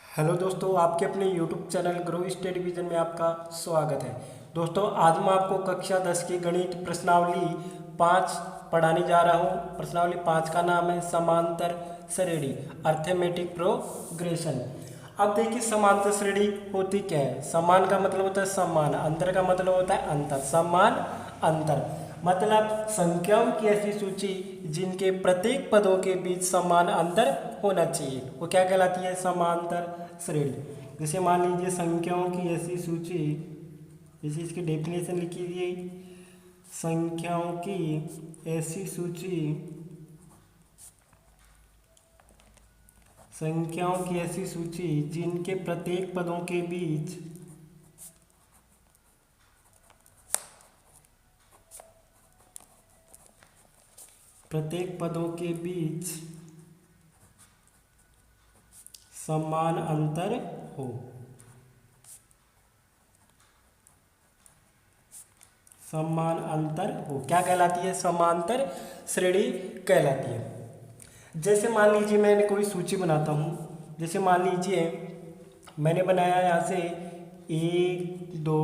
Hello दोस्तों, आपके अपने YouTube channel grow study vision में आपका स्वागत है। दोस्तों, आज मैं आपको कक्षा 10 की गणित प्रश्नावली 5 पढ़ाने जा रहा हूँ। प्रश्नावली 5 का नाम है समांतर श्रेणी, अर्थमेटिक प्रोग्रेशन। अब देखिए, समांतर श्रेणी होती क्या है। समान का मतलब होता है समान, अंतर का मतलब होता है अंतर। समान अंतर मतलब संख्याओं की ऐसी सूची जिनके प्रत्येक पदों के बीच समान अंतर होना चाहिए, वो क्या कहलाती है? समांतर श्रेणी। जैसे मान लीजिए संख्याओं की ऐसी सूची, जैसे इसकी डेफिनेशन लिखी गई, संख्याओं की ऐसी सूची, संख्याओं की ऐसी सूची जिनके प्रत्येक पदों के बीच समान अंतर हो। समान अंतर हो क्या कहलाती है? समांतर श्रेणी कहलाती है। जैसे मान लीजिए मैंने कोई सूची बनाता हूँ। जैसे मान लीजिए मैंने बनाया यहाँ से 1 2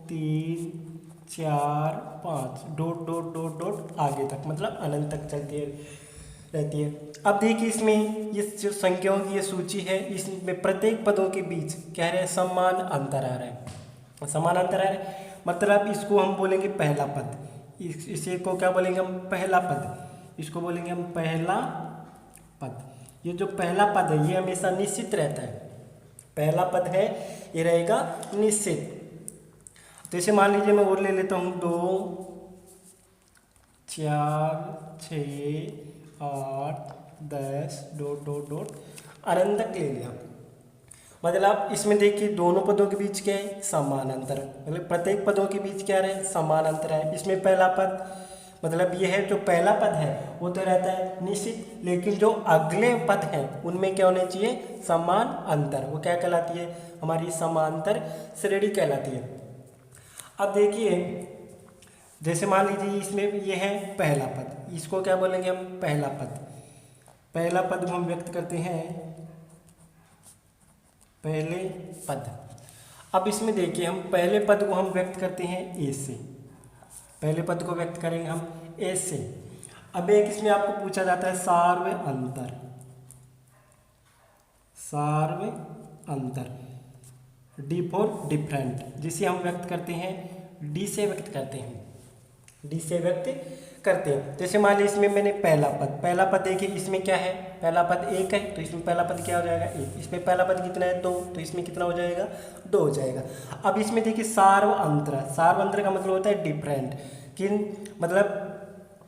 3 4 5 डॉट डॉट डॉट डॉट आगे तक, मतलब अनंत तक चलती रहती है। अब देखिए, इसमें ये जो संख्याओं की ये सूची है, इसमें प्रत्येक पदों के बीच कह रहे हैं समान अंतर आ रहा है। समान अंतर आ रहा है मतलब इसको हम बोलेंगे पहला पद। इसे को क्या बोलेंगे हम? पहला पद। इसको बोलेंगे हम पहला पद। ये जो पहला पद है ये हमेशा निश्चित रहता है। पहला पद है ये रहेगा निश्चित। तो इसे मान लीजिए मैं और ले लेता हूँ 2 4 6 8 10 डॉट डॉट डॉट अनंत तक ले लिया। मतलब इसमें देखिए दोनों पदों के बीच क्या है? समान अंतर। मतलब प्रत्येक पदों के बीच क्या है? समान अंतर है। इसमें पहला पद मतलब ये है, जो पहला पद है वो तो रहता है निश्चित, लेकिन जो अगले पद हैं उनमें क्या होने चाहिए? समान अंतर। वो क्या कहलाती है? हमारी समांतर श्रेणी कहलाती है। अब देखिए, जैसे मान लीजिए इसमें ये है पहला पद, इसको क्या बोलेंगे हम? पहला पद। पहला पद को हम व्यक्त करते हैं पहले पद। अब इसमें देखिए हम पहले पद को हम व्यक्त करते हैं ए से। पहले पद को व्यक्त करेंगे हम ए से। अब एक इसमें आपको पूछा जाता है सार्व अंतर। सार्व अंतर, डी फॉर डिफरेंट, जिसे हम व्यक्त करते हैं डी से व्यक्त करते हैं। डी से व्यक्त करते हैं। जैसे मान लीजिए इसमें मैंने पहला पद देखिए, इसमें क्या है? पहला पद 1 है, तो इसमें पहला पद क्या हो जाएगा? 1। इसमें पहला पद कितना है? 2, तो इसमें कितना हो जाएगा? 2 हो जाएगा। अब इसमें देखिए सार्व अंतर। सार्व अंतर का मतलब होता है डिफरेंट। मतलब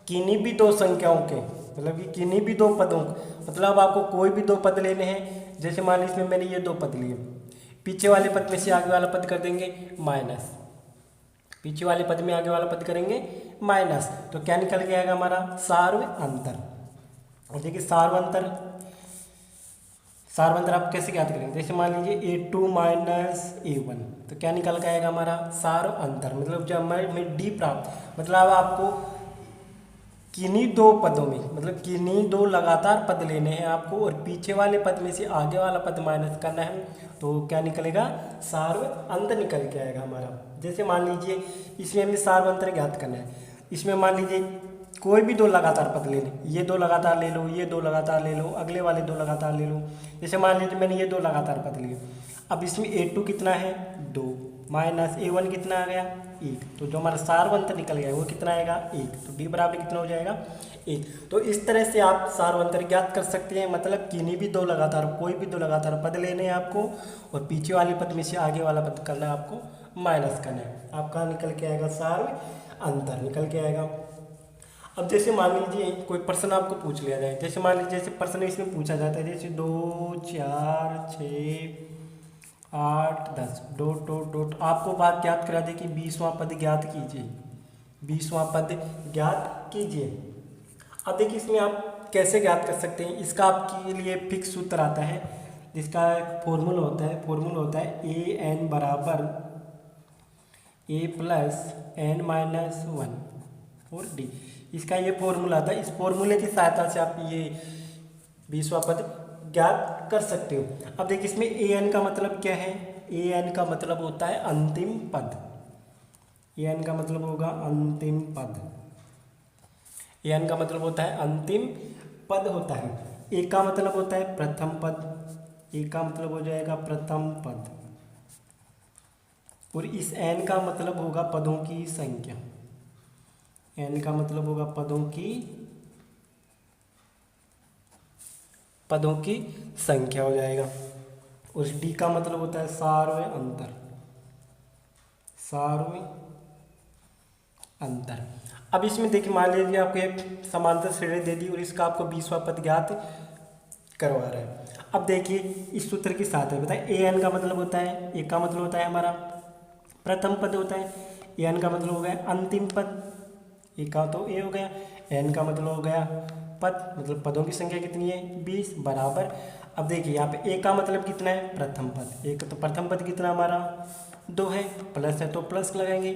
किन्हीं भी दो संख्याओं के, मतलब कि किन्हीं भी दो पदों, मतलब आपको कोई भी दो पद लेने हैं। जैसे मान लीजिए इसमें मैंने ये 2 पद लिए, पीछे वाले पद में से आगे वाला पद कर देंगे माइनस, पीछे वाले पद में आगे वाला पद करेंगे माइनस, तो क्या निकल के आएगा हमारा? सार्व अंतर। और देखिए सार्व अंतर आप कैसे ज्ञात करेंगे? जैसे मान लीजिए A2 माइनस A1, तो क्या निकल के आएगा हमारा? सार्व अंतर। मतलब जब मैं डी प्राप्त, मतलब आपको किन्हीं दो पदों में, मतलब किन्हीं दो लगातार पद लेने हैं आपको, और पीछे वाले पद में से आगे वाला पद माइनस करना है, तो क्या निकलेगा? सार्व अंतर निकल के आएगा हमारा। जैसे मान लीजिए इसमें हमें सार्व अंतर ज्ञात करना है। इसमें मान लीजिए कोई भी दो लगातार पद ले लें, ये दो लगातार ले लो, ये दो लगातार ले लो, अगले वाले दो लगातार ले लो। जैसे मान लीजिए मैंने ये 2 लगातार पद लिए। अब इसमें A2 कितना है? 2 माइनस A1 कितना आ गया? 1। तो जो हमारा सार्व अंतर निकल गया वो कितना आएगा? 1। तो D बराबर कितना हो जाएगा? 1। तो इस तरह से आप सार्व अंतर ज्ञात कर सकते हैं। मतलब किन्हीं भी दो लगातार, कोई भी दो लगातार पद लेने हैं आपको, और पीछे वाले पद में से आगे वाला पद करना है आपको माइनस करना है। आपका निकल के आएगा सार्व अंतर निकल के आएगा। अब जैसे मान लीजिए कोई प्रश्न आपको पूछ लिया जाए। जैसे मान लीजिए जैसे प्रश्न इसमें पूछा जाता है, जैसे 2 4 6 8 10 डॉट डॉट डॉट, आपको बात ज्ञात करा दे कि 20वां पद ज्ञात कीजिए। 20वां पद ज्ञात कीजिए। अब देखिए इसमें आप कैसे ज्ञात कर सकते हैं? इसका आपके लिए फिक्स सूत्र आता है, जिसका फॉर्मूला होता है AN बराबर A प्लस N माइनस 1 और D। इसका ये फॉर्मूला था। इस फॉर्मूले की सहायता से आप ये 20वां पद ज्ञात कर सकते हो। अब देखिए इसमें ए एन का मतलब क्या है, ए एन का मतलब होता है अंतिम पद, ए एन का मतलब होगा अंतिम पद, ए एन का मतलब होता है अंतिम पद होता है। ए का मतलब होता है प्रथम पद, ए का मतलब हो जाएगा प्रथम पद, और इस एन का मतलब होगा पदों की संख्या, एन का मतलब होगा पदों की संख्या हो जाएगा। और डी का मतलब होता है सार्वय अंतर, सार्वय अंतर। अब इसमें देखिए मान लीजिए आपको एक समांतर श्रेणी दे दी और इसका आपको 20वां पद ज्ञात करवा रहा है। अब देखिए इस सूत्र के साथ है, बताए ए एन का मतलब होता है, ए का मतलब होता है हमारा प्रथम पद होता है, ए एन का मतलब हो गया अंतिम पद, ए का तो ए हो गया, एन का मतलब हो गया पद, मतलब पदों की संख्या कितनी है 20 बराबर। अब देखिए यहाँ पे ए का मतलब कितना है प्रथम पद, एक तो प्रथम पद कितना हमारा 2 है, प्लस है तो प्लस लगाएंगे।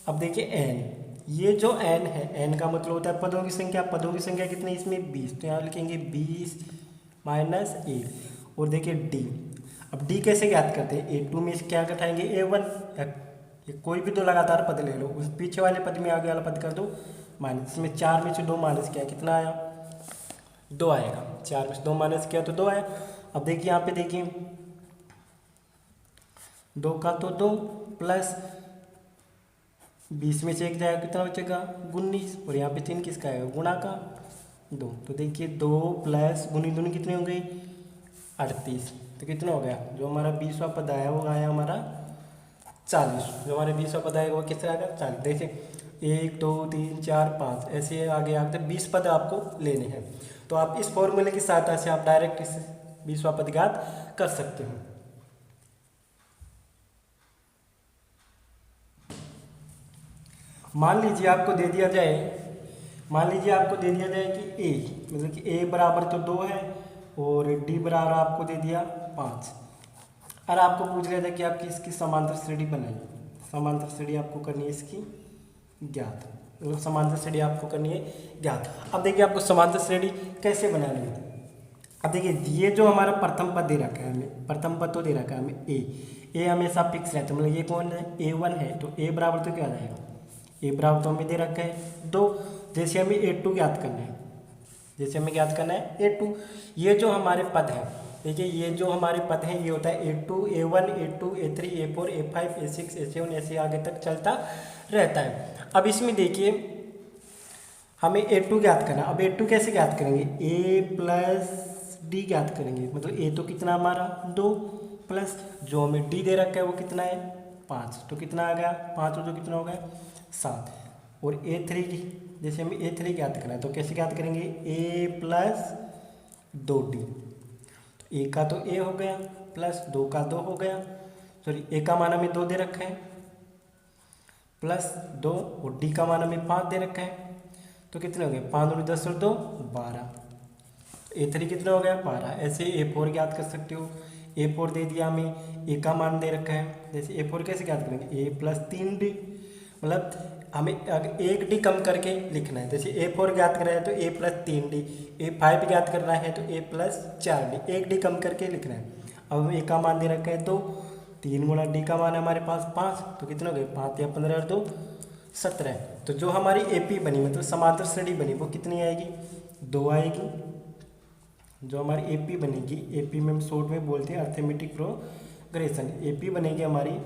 अब देखिए एन, ये जो एन है, एन का मतलब होता है पदों की संख्या, पदों की संख्या कितनी इसमें 20, तो यहाँ लिखेंगे 20 माइनस ए। और देखिए डी, अब डी कैसे ज्ञात करते हैं, ए2 में क्या घटाएंगे a1, या कोई भी दो लगातार पद ले लो, उस पीछे वाले पद में आगे वाला पद कर दो माइनस, इसमें 4 में से 2 माइनस किया कितना आया 2 आएगा, 4 में से 2 माइनस किया तो 2 आया। अब देखिए यहाँ पे देखिए 2 का तो 2 प्लस 20 में से 1 जाएगा कितना बचेगा 19, और यहाँ पे 3 किसका आएगा गुणा का 2, तो देखिए 2 प्लस गुनी दूनी कितनी हो गई 38, तो कितना हो गया जो हमारा 20वां पद आया वो आया हमारा 40, जो हमारे 20वां पद आएगा वो किस तरह आएगा 40। देखिए 1 2 3 4 5 ऐसे आगे आगे 20 पद आपको लेने हैं, तो आप इस फॉर्मूले की सहायता से आप डायरेक्ट इस 20वां पद ज्ञात कर सकते हो। मान लीजिए आपको दे दिया जाए, मान लीजिए आपको दे दिया जाए कि ए, मतलब कि ए बराबर तो 2 है और डी बराबर आपको दे दिया 5, और आपको पूछ लिया था कि आपकी इसकी समांतर श्रेणी बनाई, समांतर श्रेणी आपको करनी है इसकी ज्ञात, मतलब समांतर श्रेणी आपको करनी है ज्ञात। अब देखिए आपको समांतर श्रेणी कैसे बनानी है। अब देखिए ये जो हमारा प्रथम पद दे रखा है हमें, प्रथम पद तो दे रखा है हमें ए हमेशा फिक्स रहता है, मतलब ये कौन है a1 है, तो ए बराबर तो क्या आ जाएगा, ए बराबर तो हमें दे रखा है 2, जैसे हमें a2 ज्ञात करना है, जैसे हमें ज्ञात करना है a2, ये जो हमारे पद हैं देखिए ये जो हमारे पद हैं ये होता है a2 a1 a2 a3 a4 a5 a6 a7 ऐसे आगे तक चलता रहता है। अब इसमें देखिए हमें a2 ज्ञात करना, अब a2 कैसे ज्ञात करेंगे, a प्लस डी ज्ञात करेंगे, मतलब a तो कितना हमारा 2 प्लस जो हमें d दे रखा है वो कितना है 5, तो कितना आ गया 5 और जो कितना हो गया 7, और a3 की जैसे हमें a3 ज्ञात करना है तो कैसे ज्ञात करेंगे a प्लस 2d, तो a का तो a हो गया प्लस 2 का 2 हो गया, सॉरी a का मान हमें 2 दे रखा है प्लस 2 और d का मान हमें 5 दे रखा है, तो कितने हो गए 5 और 10 और 2 12, a3 कितना हो गया 12। ऐसे a4 ज्ञात कर सकते हो, a4 दे दिया हमें, a का मान दे रखा है, जैसे a4 कैसे ज्ञात करेंगे a प्लस 3d, मतलब हमें अगर 1d कम करके लिखना है, जैसे a4 ज्ञात कर रहे हैं तो a प्लस 3d, a5 ज्ञात करना है तो a प्लस 4d, 1d कम करके लिखना है। अब हमें a का मान दे रखा है 2, 3 गुणा d का मान है हमारे पास 5, तो कितना हो गए 5 या 15 और 2 17, तो जो हमारी AP बनी मतलब समांतर श्रेणी बनी वो कितनी आएगी 2 आएगी, जो हमारी AP बनेगी, AP में हम शॉर्ट में बोलते हैं अर्थमेटिक प्रोग्रेशन, AP बनेगी हमारी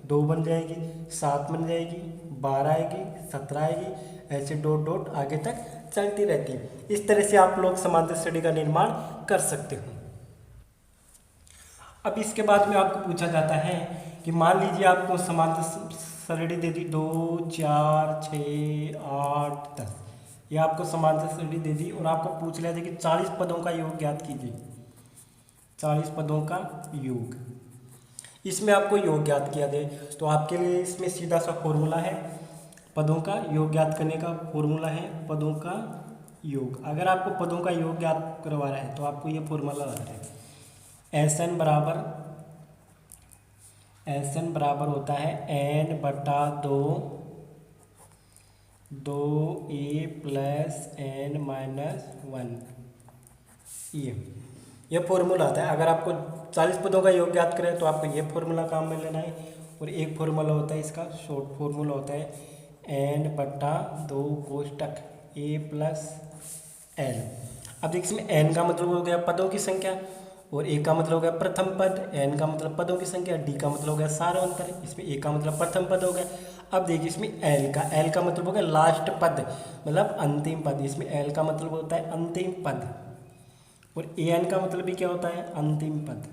2 बन जाएगी, 7 बन जाएगी, 12 आएगी, 17 आएगी, ऐसे डॉट डॉट आगे तक चलती रहती है। इस तरह से आप लोग समांतर श्रेणी का निर्माण कर सकते हो। अब इसके बाद में आपको पूछा जाता है कि मान लीजिए आपको समांतर श्रेणी दे दी 2 4 6 8 10, ये आपको समांतर श्रेणी दे दी और आपको पूछ लिया था कि 40 पदों का योग ज्ञात कीजिए, 40 पदों का योग, इसमें आपको योग ज्ञात किया जाए तो आपके लिए इसमें सीधा सा फॉर्मूला है, पदों का योग ज्ञात करने का फॉर्मूला है पदों का योग। अगर आपको पदों का योग ज्ञात करवा रहा है तो आपको ये फॉर्मूला लगाना है, SN बराबर होता है n बटा 2a प्लस n माइनस 1 ये, ये फॉर्मूला आता है। अगर आपको 40 पदों का योग ज्ञात करें तो आपको ये फॉर्मूला काम में लेना है। और एक फॉर्मूला होता है इसका, शॉर्ट फॉर्मूला होता है n/2 कोष्टक a+l। अब देखिए इसमें n का मतलब हो गया पदों की संख्या, और a का मतलब हो गया प्रथम पद, n का मतलब पदों की संख्या, d का मतलब हो गया सार अंतर, इसमें a का मतलब प्रथम पद हो गया। अब देखिए इसमें l का मतलब हो गया लास्ट पद, मतलब अंतिम पद। इसमें l का मतलब होता है अंतिम पद, और an का मतलब भी क्या होता है, अंतिम पद।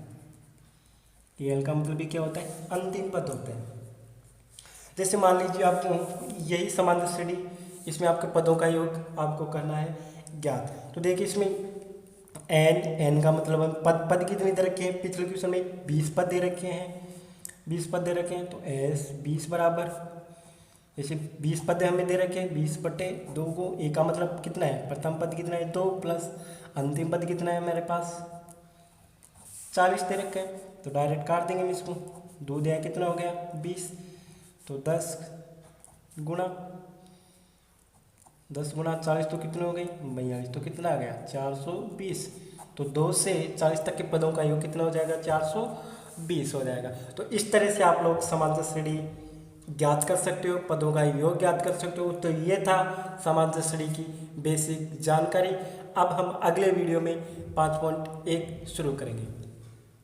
al का मतलब भी क्या होता है, अंतिम पद होता है। जैसे मान लीजिए आप यही समांतर श्रेणी, इसमें आपके पदों का योग आपको करना है ज्ञात। तो देखिए इसमें n का मतलब हम पद कितने दे रखे हैं, पिछले क्वेश्चन में 20 पद दे रखे हैं, 20 पद दे रखे हैं। तो s 20 बराबर, जैसे 20 पद हमें दे रखे हैं, 20/2 को a का मतलब कितना है, प्रथम पद कितना है 2, प्लस अंतिम पद कितना है मेरे पास 40 दे रखे हैं। तो डायरेक्ट काट देंगे हम इसको, 2 दिया कितना हो गया 20, तो 10 गुणा 40 तो कितने हो गई 42, तो कितना आ गया 420। तो 2 से 40 तक के पदों का योग कितना हो जाएगा 420 हो जाएगा। तो इस तरह से आप लोग समांतर श्रेणी ज्ञात कर सकते हो, पदों का योग ज्ञात कर सकते हो। तो ये था समांतर श्रेणी की बेसिक जानकारी। अब हम अगले वीडियो में 5.1 शुरू करेंगे।